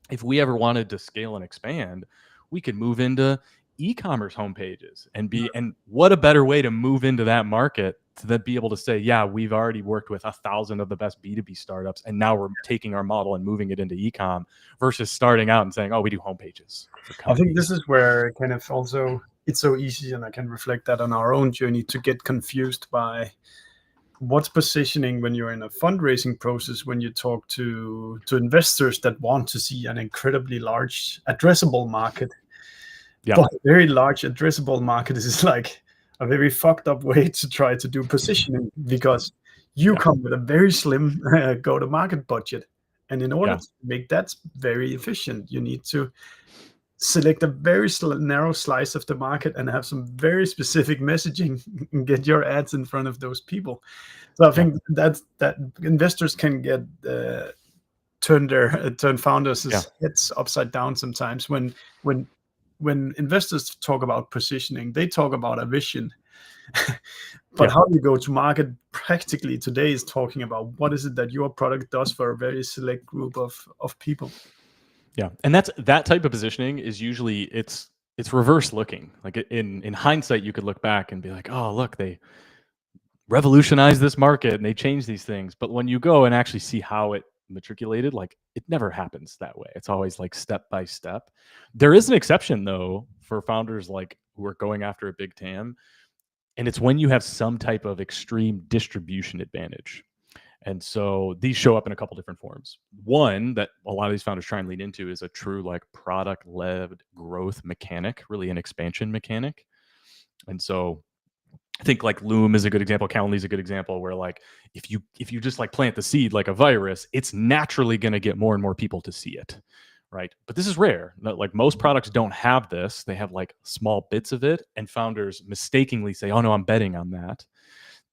If we ever wanted to scale and expand, we could move into e-commerce homepages and what a better way to move into that market to then be able to say, yeah, we've already worked with 1,000 of the best B2B startups and now we're taking our model and moving it into e-com versus starting out and saying, oh, we do homepages. I think this is where kind of also it's so easy, and I can reflect that on our own journey, to get confused by what's positioning when you're in a fundraising process, when you talk to investors that want to see an incredibly large addressable market. But a very large addressable market is like a very fucked up way to try to do positioning, because you come with a very slim go-to-market budget. And in order to make that very efficient, you need to select a very narrow slice of the market and have some very specific messaging and get your ads in front of those people. So I think that investors can get turn founders' heads upside down sometimes when investors talk about positioning. They talk about a vision. But how you go to market practically today is talking about what is it that your product does for a very select group of people. Yeah, and that type of positioning is usually it's reverse looking. Like in hindsight, you could look back and be like, oh, look, they revolutionized this market and they changed these things. But when you go and actually see how it matriculated, like it never happens that way. It's always like step by step. There is an exception though for founders like who are going after a big TAM, and it's when you have some type of extreme distribution advantage. And so these show up in a couple different forms. One that a lot of these founders try and lean into is a true like product-led growth mechanic, really an expansion mechanic. And so I think like Loom is a good example. Calendly is a good example where like if you just like plant the seed like a virus, it's naturally going to get more and more people to see it, right? But this is rare. Like most products don't have this. They have like small bits of it, and founders mistakenly say, "Oh no, I'm betting on that."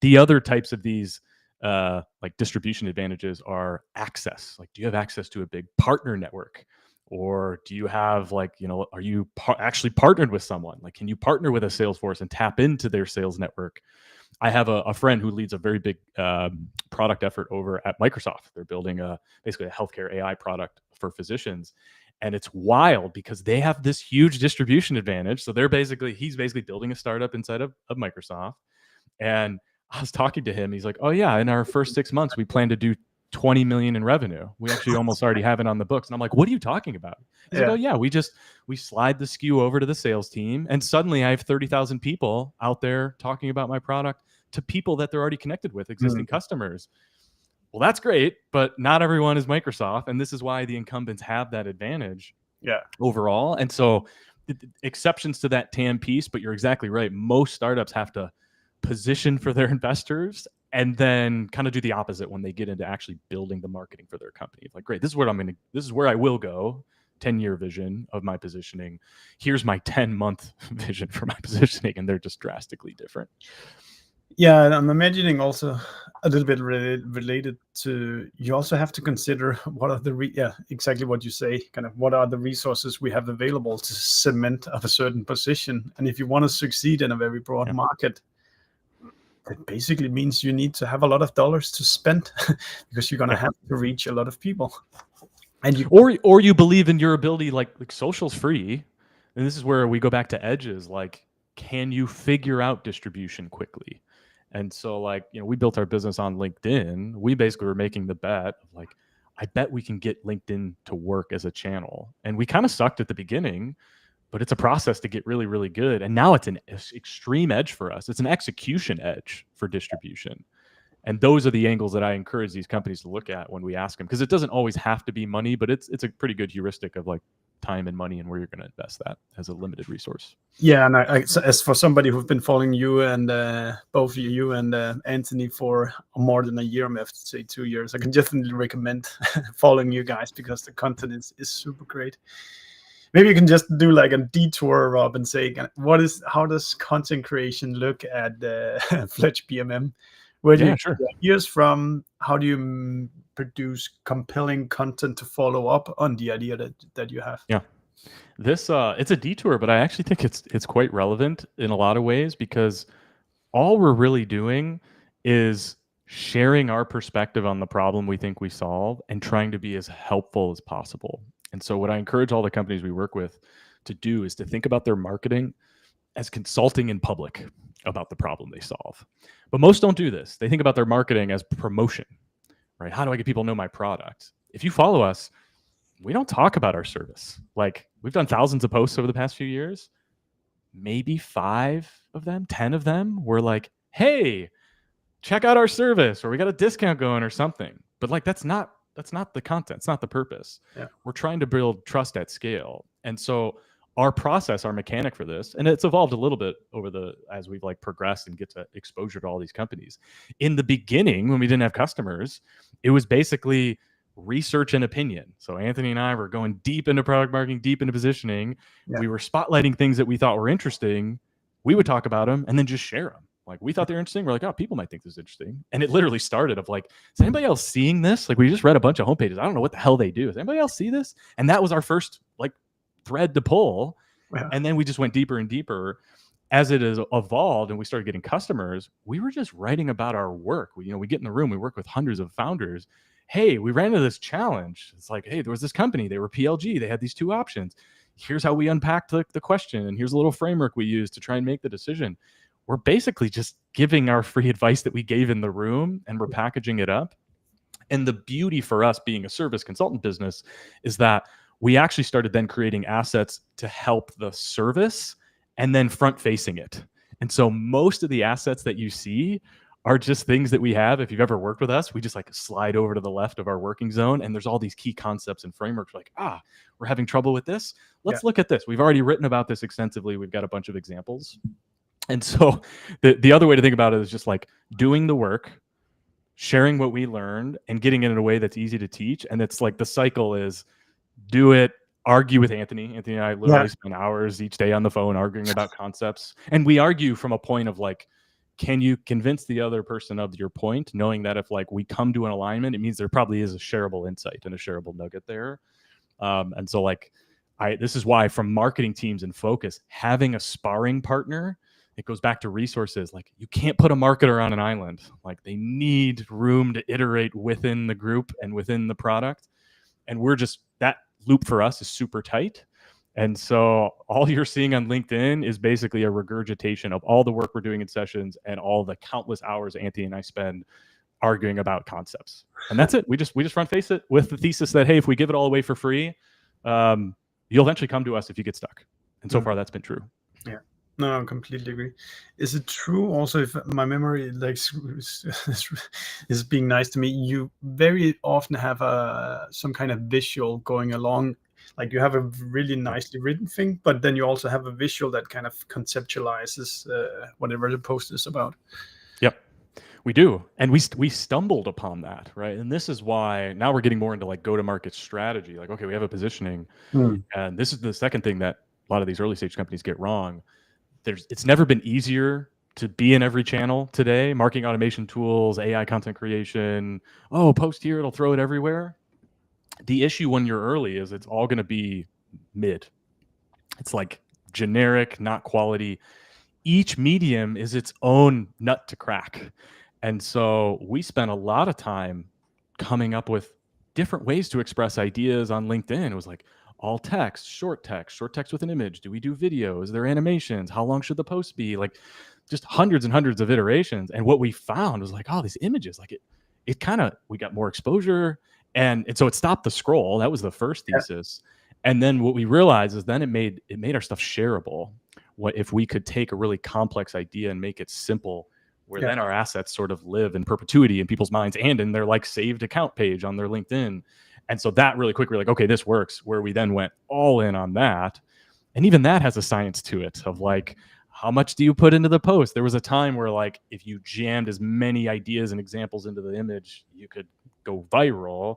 The other types of these like distribution advantages are access. Like, do you have access to a big partner network? Or do you have like, are you actually partnered with someone? Like, can you partner with a Salesforce and tap into their sales network? I have a friend who leads a very big product effort over at Microsoft. They're building basically a healthcare AI product for physicians. And it's wild because they have this huge distribution advantage. So he's basically building a startup inside of Microsoft. And I was talking to him. He's like, oh yeah, in our first 6 months, we plan to do 20 million in revenue. We actually almost already have it on the books. And I'm like, what are you talking about? He's like, oh yeah, we slide the SKU over to the sales team. And suddenly I have 30,000 people out there talking about my product to people that they're already connected with, existing customers. Well, that's great, but not everyone is Microsoft. And this is why the incumbents have that advantage overall. And so exceptions to that TAM piece, but you're exactly right. Most startups have to position for their investors, and then kind of do the opposite when they get into actually building the marketing for their company. Like, great, this is where I will go. 10-year vision of my positioning. Here's my 10-month vision for my positioning, and they're just drastically different. Yeah, and I'm imagining also a little bit related to, you also have to consider what are the exactly what you say, kind of what are the resources we have available to cement of a certain position. And if you want to succeed in a very broad market, that basically means you need to have a lot of dollars to spend because you're going to have to reach a lot of people. And or you believe in your ability, like social's free. And this is where we go back to edges. Like, can you figure out distribution quickly? And so, like, we built our business on LinkedIn. We basically were making the bet of like, I bet we can get LinkedIn to work as a channel. And we kind of sucked at the beginning, but it's a process to get really, really good. And now it's an extreme edge for us. It's an execution edge for distribution. And those are the angles that I encourage these companies to look at when we ask them, because it doesn't always have to be money, but it's a pretty good heuristic of like time and money and where you're going to invest that as a limited resource. Yeah, and as for somebody who's been following you and both you and Anthony for more than a year, I have to say 2 years, I can definitely recommend following you guys because the content is super great. Maybe you can just do like a detour, Rob, and say how does content creation look at FletchPMM? Where do you get ideas from? How do you produce compelling content to follow up on the idea that you have? Yeah, this it's a detour, but I actually think it's quite relevant in a lot of ways, because all we're really doing is sharing our perspective on the problem we think we solve and trying to be as helpful as possible. And so what I encourage all the companies we work with to do is to think about their marketing as consulting in public about the problem they solve. But most don't do this. They think about their marketing as promotion, right? How do I get people to know my product? If you follow us, we don't talk about our service. Like, we've done thousands of posts over the past few years. Maybe 5 of them, 10 of them were like, hey, check out our service, or we got a discount going or something. But like, that's not the content. It's not the purpose. We're trying to build trust at scale. And so our process, our mechanic for this, and it's evolved a little bit as we've like progressed and get to exposure to all these companies. In the beginning, when we didn't have customers, it was basically research and opinion. So Anthony and I were going deep into product marketing, deep into positioning. We were spotlighting things that we thought were interesting. We would talk about them and then just share them. Like, we thought they were interesting. We're like, oh, people might think this is interesting. And it literally started of like, is anybody else seeing this? Like, we just read a bunch of homepages. I don't know what the hell they do. Does anybody else see this? And that was our first like thread to pull. And then we just went deeper and deeper as it has evolved, and we started getting customers. We were just writing about our work. We get in the room, we work with hundreds of founders. Hey, we ran into this challenge. It's like, hey, there was this company, they were PLG, they had these 2 options. Here's how we unpacked the question, and here's a little framework we used to try and make the decision. We're basically just giving our free advice that we gave in the room, and we're packaging it up. And the beauty for us being a service consultant business is that we actually started then creating assets to help the service and then front facing it. And so most of the assets that you see are just things that we have. If you've ever worked with us, we just like slide over to the left of our working zone, and there's all these key concepts and frameworks. Like, we're having trouble with this. Let's look at this. We've already written about this extensively. We've got a bunch of examples. And so the other way to think about it is just like doing the work, sharing what we learned, and getting it in a way that's easy to teach. And it's like the cycle is do it, argue with Anthony. Anthony and I literally spend hours each day on the phone arguing about concepts. And we argue from a point of like, can you convince the other person of your point, knowing that if like we come to an alignment, it means there probably is a shareable insight and a shareable nugget there. And so like, this is why from marketing teams and focus, having a sparring partner, it goes back to resources. Like, you can't put a marketer on an island. Like, they need room to iterate within the group and within the product. And that loop for us is super tight. And so all you're seeing on LinkedIn is basically a regurgitation of all the work we're doing in sessions and all the countless hours Anthony and I spend arguing about concepts. And that's it. We just front face it with the thesis that, hey, if we give it all away for free, you'll eventually come to us if you get stuck. And so far that's been true. Yeah. No, I completely agree. Is it true also, if my memory like is being nice to me, you very often have some kind of visual going along like you have a really nicely written thing, but then you also have a visual that kind of conceptualizes whatever the post is about. Yep. We do. And we stumbled upon that, right? And this is why now we're getting more into like go-to-market strategy. Like, okay, we have a positioning. And this is the second thing that a lot of these early stage companies get wrong. It's never been easier to be in every channel today. Marketing automation tools, AI content creation. Oh, post here, it'll throw it everywhere. The issue when you're early is it's all going to be mid. It's like generic, not quality. Each medium is its own nut to crack. And so we spent a lot of time coming up with different ways to express ideas on LinkedIn. It was like all text, short text with an image. Do we do video? Is there animations? How long should the post be? Like just hundreds and hundreds of iterations. And what we found was like, oh, these images, like it kind of, we got more exposure. And so it stopped the scroll. That was the first thesis. And then what we realized is then it made our stuff shareable. What if we could take a really complex idea and make it simple, where then our assets sort of live in perpetuity in people's minds and in their like saved account page on their LinkedIn. And so that really quick, we're like, okay, this works, where we then went all in on that. And even that has a science to it of like, how much do you put into the post? There was a time where like, if you jammed as many ideas and examples into the image, you could go viral.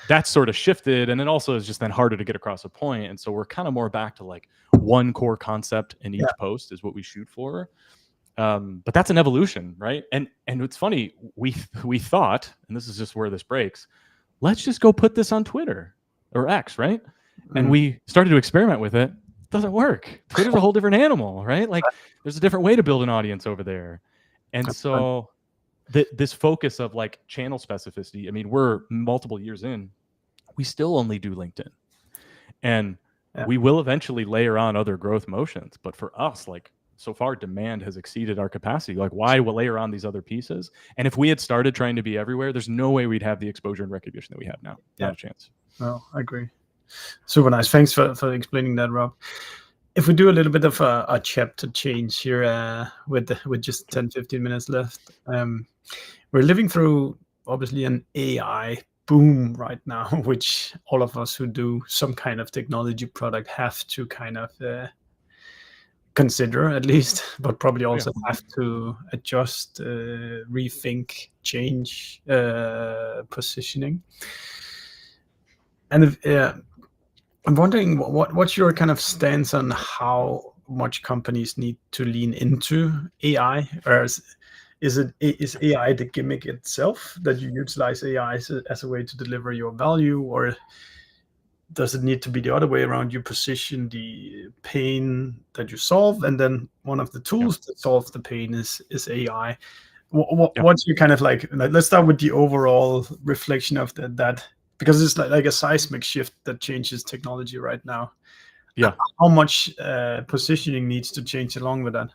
That's sort of shifted. And then also it's just then harder to get across a point. And so we're kind of more back to like one core concept in each post is what we shoot for. But that's an evolution, right? And it's funny, we thought, and this is just where this breaks, let's just go put this on Twitter or X, right? And we started to experiment with it. It doesn't work. Twitter's a whole different animal, right? Like there's a different way to build an audience over there. And so this focus of like channel specificity, I mean, we're multiple years in, we still only do LinkedIn. And we will eventually layer on other growth motions. But for us, like so far demand has exceeded our capacity. Like why we'll layer on these other pieces? And if we had started trying to be everywhere, there's no way we'd have the exposure and recognition that we have now. Not a chance. No, I agree. Super nice. Thanks for explaining that, Rob. If we do a little bit of a chapter change here with just 10-15 minutes left, we're living through obviously an AI boom right now, which all of us who do some kind of technology product have to kind of consider at least, but probably also have to adjust, rethink, change positioning. And I'm wondering what's your kind of stance on how much companies need to lean into AI, or is AI the gimmick itself that you utilize AI as a way to deliver your value, or does it need to be the other way around? You position the pain that you solve, and then one of the tools that solve the pain is AI. What's your kind of like? Let's start with the overall reflection of that, because it's like a seismic shift that changes technology right now. Yeah. How much positioning needs to change along with that?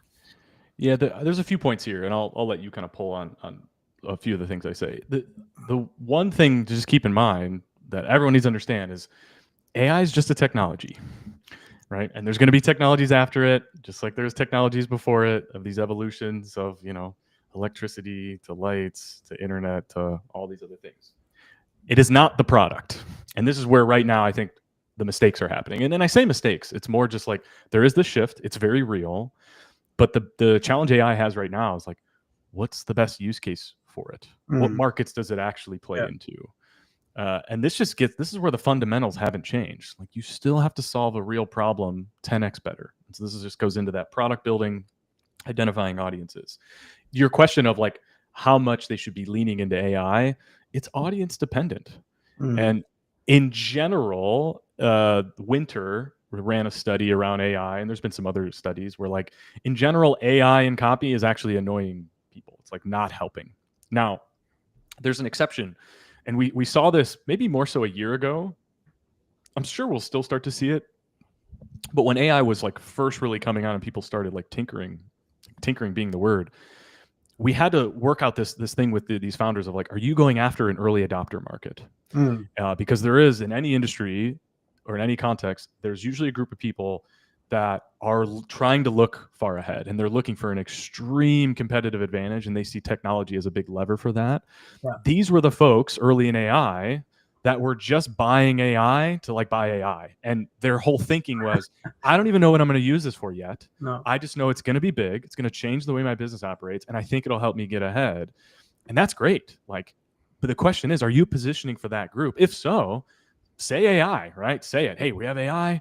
Yeah, there's a few points here, and I'll let you kind of pull on a few of the things I say. The one thing to just keep in mind that everyone needs to understand is AI is just a technology, right? And there's going to be technologies after it, just like there's technologies before it, of these evolutions of, electricity to lights to internet to all these other things. It is not the product. And this is where right now I think the mistakes are happening. And then I say mistakes, it's more just like there is this shift. It's very real. But the challenge AI has right now is like, what's the best use case for it? What markets does it actually play into? And this is where the fundamentals haven't changed. Like you still have to solve a real problem 10x better. So this just goes into that product building, identifying audiences. Your question of like how much they should be leaning into AI, it's audience dependent. And in general, Winter ran a study around AI, and there's been some other studies where like in general, AI and copy is actually annoying people. It's like not helping. Now, there's an exception. And we saw this maybe more so a year ago. I'm sure we'll still start to see it. But when AI was like first really coming on and people started like tinkering being the word, we had to work out this thing with these founders of like, are you going after an early adopter market? Because there is in any industry or in any context, there's usually a group of people that are trying to look far ahead, and they're looking for an extreme competitive advantage, and they see technology as a big lever for that. These were the folks early in AI that were just buying AI to like buy AI. And their whole thinking was, I don't even know what I'm going to use this for yet. No. I just know it's going to be big. It's going to change the way my business operates. And I think it'll help me get ahead. And that's great. Like, but the question is, are you positioning for that group? If so, say AI, right? Say it. Hey, we have AI.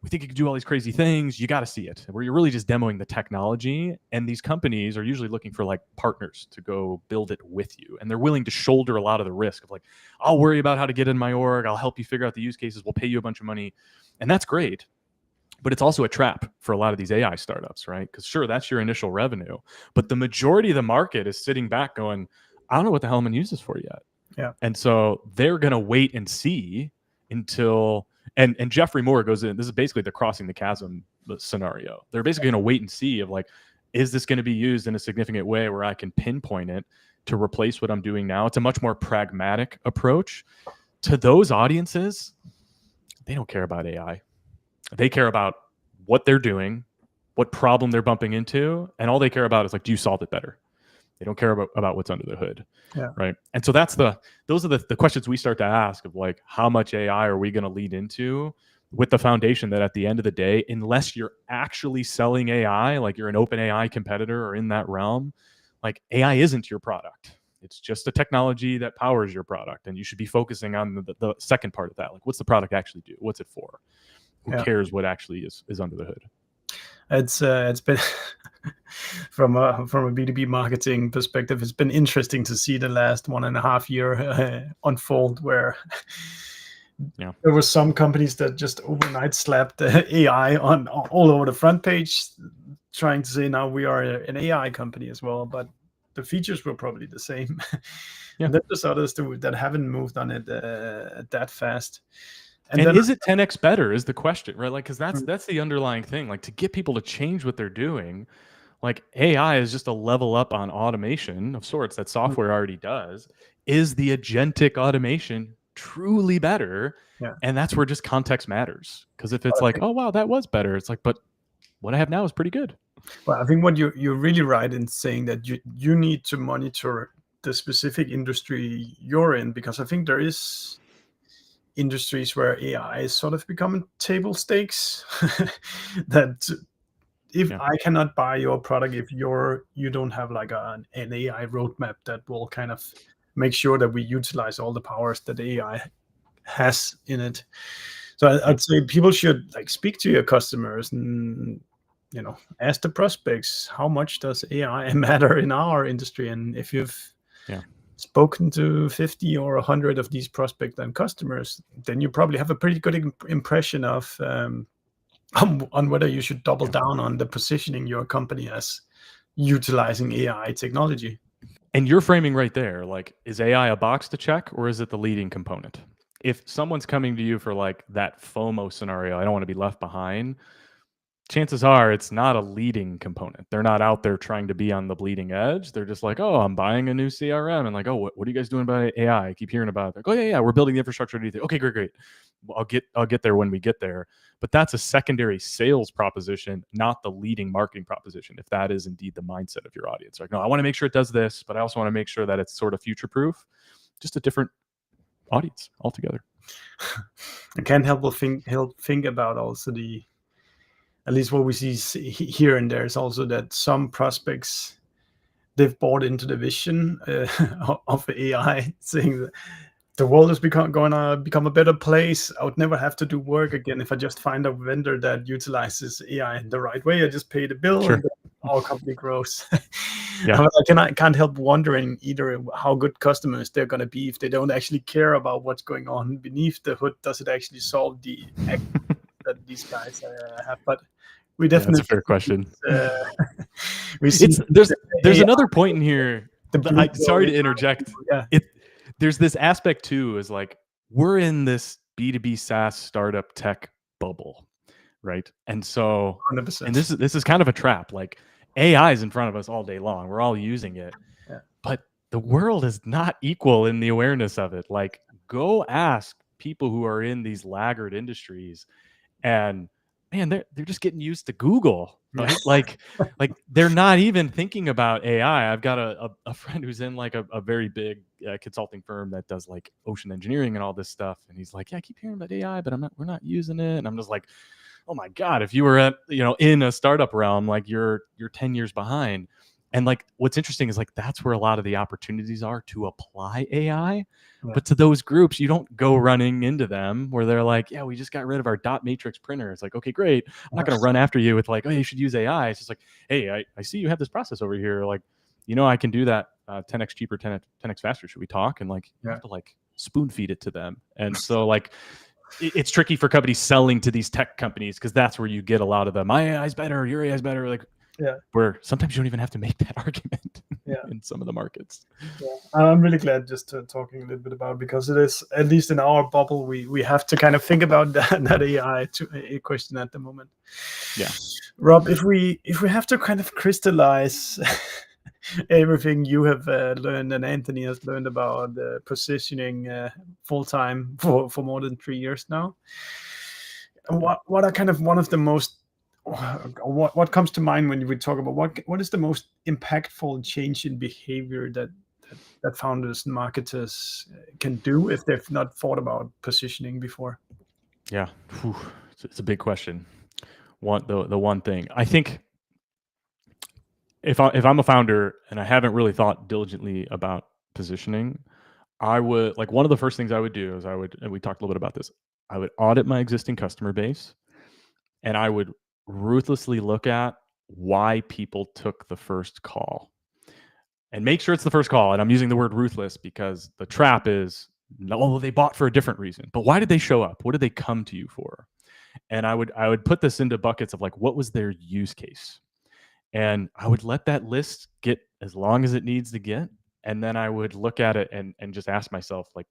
We think it can do all these crazy things. You got to see it. Where you're really just demoing the technology. And these companies are usually looking for like partners to go build it with you. And they're willing to shoulder a lot of the risk of like, I'll worry about how to get in my org. I'll help you figure out the use cases. We'll pay you a bunch of money. And that's great. But it's also a trap for a lot of these AI startups, right? Because sure, that's your initial revenue. But the majority of the market is sitting back going, I don't know what the hell I'm going to use this for yet. Yeah. And so they're going to wait and see until, and Jeffrey Moore goes in, this is basically the crossing the chasm scenario. They're basically going to wait and see of like, is this going to be used in a significant way where I can pinpoint it to replace what I'm doing now? It's a much more pragmatic approach. To those audiences, they don't care about AI. They care about what they're doing, what problem they're bumping into, and all they care about is like, do you solve it better? They don't care about what's under the hood, right? And so those are the questions we start to ask of like, how much AI are we going to lead into, with the foundation that at the end of the day, unless you're actually selling AI, like you're an open AI competitor or in that realm, like AI isn't your product. It's just a technology that powers your product, and you should be focusing on the second part of that. Like, what's the product actually do? What's it for? Who cares what actually is under the hood? It's been from a B2B marketing perspective, it's been interesting to see the last 1.5 year unfold, where there were some companies that just overnight slapped AI on all over the front page, trying to say now we are an AI company as well, but the features were probably the same. And then there's others that haven't moved on it that fast. And then, is it 10x better is the question, right? Like, because that's the underlying thing. Like, to get people to change what they're doing, like AI is just a level up on automation of sorts that software already does. Is the agentic automation truly better? And that's where just context matters. Because if it's like, oh wow, that was better, it's like, but what I have now is pretty good. Well, I think what you're really right in saying that you need to monitor the specific industry you're in, because I think there is industries where AI is sort of becoming table stakes. That if I cannot buy your product if you don't have like an AI roadmap that will kind of make sure that we utilize all the powers that AI has in it. So I'd say people should like speak to your customers and ask the prospects, how much does AI matter in our industry? And if you've spoken to 50 or 100 of these prospects and customers, then you probably have a pretty good impression of on whether you should double down on the positioning your company as utilizing AI technology. And you're framing right there, like, is AI a box to check, or is it the leading component? If someone's coming to you for like that FOMO scenario, I don't want to be left behind, chances are it's not a leading component. They're not out there trying to be on the bleeding edge. They're just like, oh, I'm buying a new CRM. And like, oh, what are you guys doing about AI? I keep hearing about it. Like, oh, yeah, we're building the infrastructure. Okay, great. Well, I'll get there when we get there. But that's a secondary sales proposition, not the leading marketing proposition, if that is indeed the mindset of your audience. Like, no, I want to make sure it does this, but I also want to make sure that it's sort of future-proof. Just a different audience altogether. I can't help but think about also at least what we see here and there is also that some prospects, they've bought into the vision of AI, saying that the world is going to become a better place. I would never have to do work again if I just find a vendor that utilizes AI in the right way. I just pay the bill and our company grows. I can't help wondering either how good customers they're going to be if they don't actually care about what's going on beneath the hood. Does it actually solve the that these guys have? But we definitely that's a fair question. We see there's another point in here. Sorry to interject. There's this aspect too, is like, we're in this B2B SaaS startup tech bubble, right? And so 100%. And this is kind of a trap. Like, AI is in front of us all day long. We're all using it. But the world is not equal in the awareness of it. Like, go ask people who are in these laggard industries, and man, they're just getting used to Google, right? like they're not even thinking about AI. I've got a friend who's in like a very big consulting firm that does like ocean engineering and all this stuff, and he's like, yeah, I keep hearing about AI, but we're not using it. And I'm just like, oh my God, if you were at, in a startup realm, like you're 10 years behind. And like, what's interesting is like, that's where a lot of the opportunities are to apply AI. Yeah. But to those groups, you don't go running into them where they're like, yeah, we just got rid of our dot matrix printer. It's like, okay, great. I'm not going to run after you with like, oh, you should use AI. It's just like, hey, I see you have this process over here. Like, I can do that 10x cheaper, 10x faster. Should we talk? And like, you have to like spoon feed it to them. And so like, it's tricky for companies selling to these tech companies because that's where you get a lot of the my AI is better, your AI is better. Like, where sometimes you don't even have to make that argument in some of the markets. Yeah, I'm really glad just talking a little bit about it, because it is, at least in our bubble, we have to kind of think about that AI a question at the moment. Yeah, Rob, if we have to kind of crystallize everything you have learned and Anthony has learned about positioning full time for more than 3 years now, what are kind of one of the most what comes to mind when we talk about what is the most impactful change in behavior that founders and marketers can do if they've not thought about positioning before? Yeah, it's a big question. The one thing I think, if I'm a founder and I haven't really thought diligently about positioning, I would, like, one of the first things I would do is and we talked a little bit about this, I would audit my existing customer base, and I would ruthlessly look at why people took the first call and make sure it's the first call. And I'm using the word ruthless because the trap is, no, they bought for a different reason, but why did they show up? What did they come to you for? And I would put this into buckets of like, what was their use case? And I would let that list get as long as it needs to get. And then I would look at it and just ask myself, like,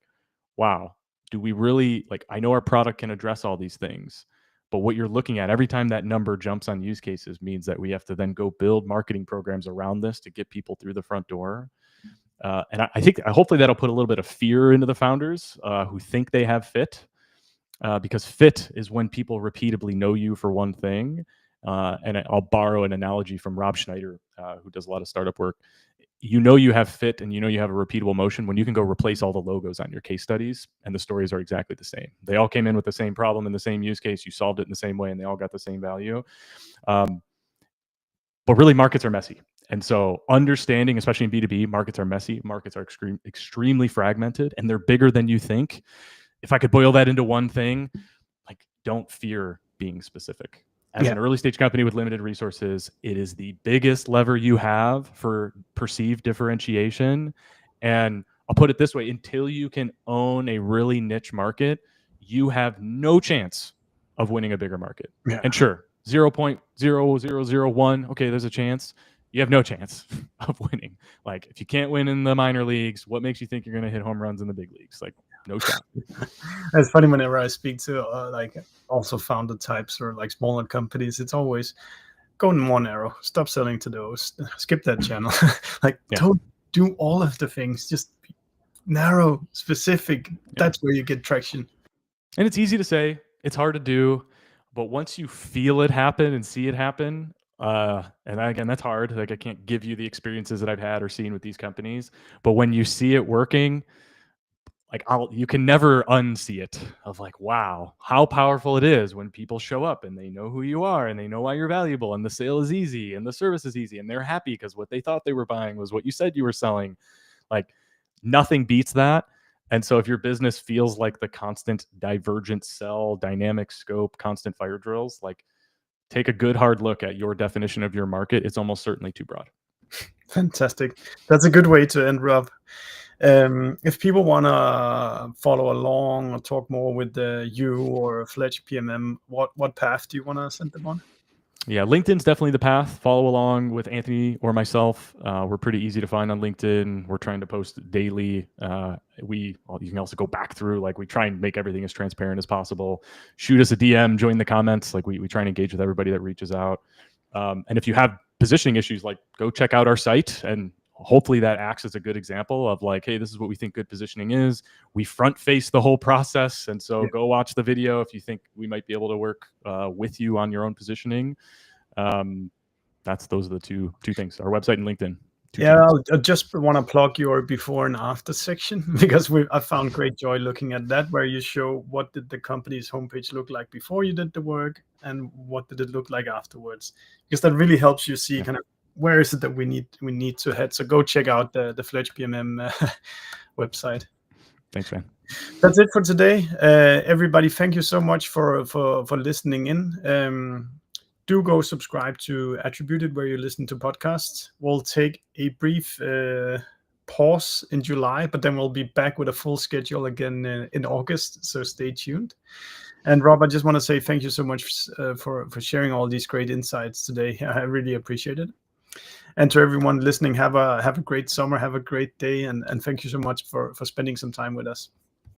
wow, do we really, like, I know our product can address all these things, but what you're looking at every time that number jumps on use cases means that we have to then go build marketing programs around this to get people through the front door. And I think hopefully that'll put a little bit of fear into the founders who think they have fit, because fit is when people repeatedly know you for one thing. And I'll borrow an analogy from Rob Schneider, who does a lot of startup work. You have fit and you have a repeatable motion when you can go replace all the logos on your case studies and the stories are exactly the same. They all came in with the same problem and the same use case. You solved it in the same way and they all got the same value. But really, markets are messy. And so understanding, especially in B2B, markets are messy. Markets are extremely fragmented and they're bigger than you think. If I could boil that into one thing, like, don't fear being specific. As an early stage company with limited resources, it is the biggest lever you have for perceived differentiation. And I'll put it this way, until you can own a really niche market, you have no chance of winning a bigger market. Yeah. And sure, 0.0001, okay, there's a chance. You have no chance of winning. Like, if you can't win in the minor leagues, what makes you think you're going to hit home runs in the big leagues? Like, no shot. It's funny whenever I speak to like also founder types or like smaller companies, it's always go in one arrow, stop selling to those, skip that channel. Like, don't do all of the things, just narrow, specific. That's where you get traction. And it's easy to say, it's hard to do, but once you feel it happen and see it happen, and again, that's hard. Like, I can't give you the experiences that I've had or seen with these companies, but when you see it working, like, you can never unsee it, of like, wow, how powerful it is when people show up and they know who you are and they know why you're valuable and the sale is easy and the service is easy and they're happy because what they thought they were buying was what you said you were selling. Like, nothing beats that. And so if your business feels like the constant divergent sell, dynamic scope, constant fire drills, like, take a good hard look at your definition of your market. It's almost certainly too broad. Fantastic. That's a good way to end, Rob. If people want to follow along or talk more with you or FletchPMM, what path do you want to send them on? Yeah, LinkedIn's definitely the path. Follow along with Anthony or myself. We're pretty easy to find on LinkedIn. We're trying to post daily. You can also go back through, like, we try and make everything as transparent as possible. Shoot us a DM, join the comments. Like, we try and engage with everybody that reaches out. And if you have positioning issues, like, go check out our site and hopefully that acts as a good example of like, hey, this is what we think good positioning is. We front face the whole process. And so go watch the video if you think we might be able to work with you on your own positioning. Those are the two things, our website and LinkedIn. I just want to plug your before and after section, because I found great joy looking at that, where you show what did the company's homepage look like before you did the work and what did it look like afterwards, because that really helps you see kind of where is it that we need to head. So go check out the FletchPMM website. Thanks, man. That's it for today. Everybody, thank you so much for listening in. Do go subscribe to Attributed where you listen to podcasts. We'll take a brief pause in July, but then we'll be back with a full schedule again in August, so stay tuned. And Rob, I just want to say thank you so much for sharing all these great insights today. I really appreciate it. And to everyone listening, have a great summer, have a great day, and thank you so much for spending some time with us.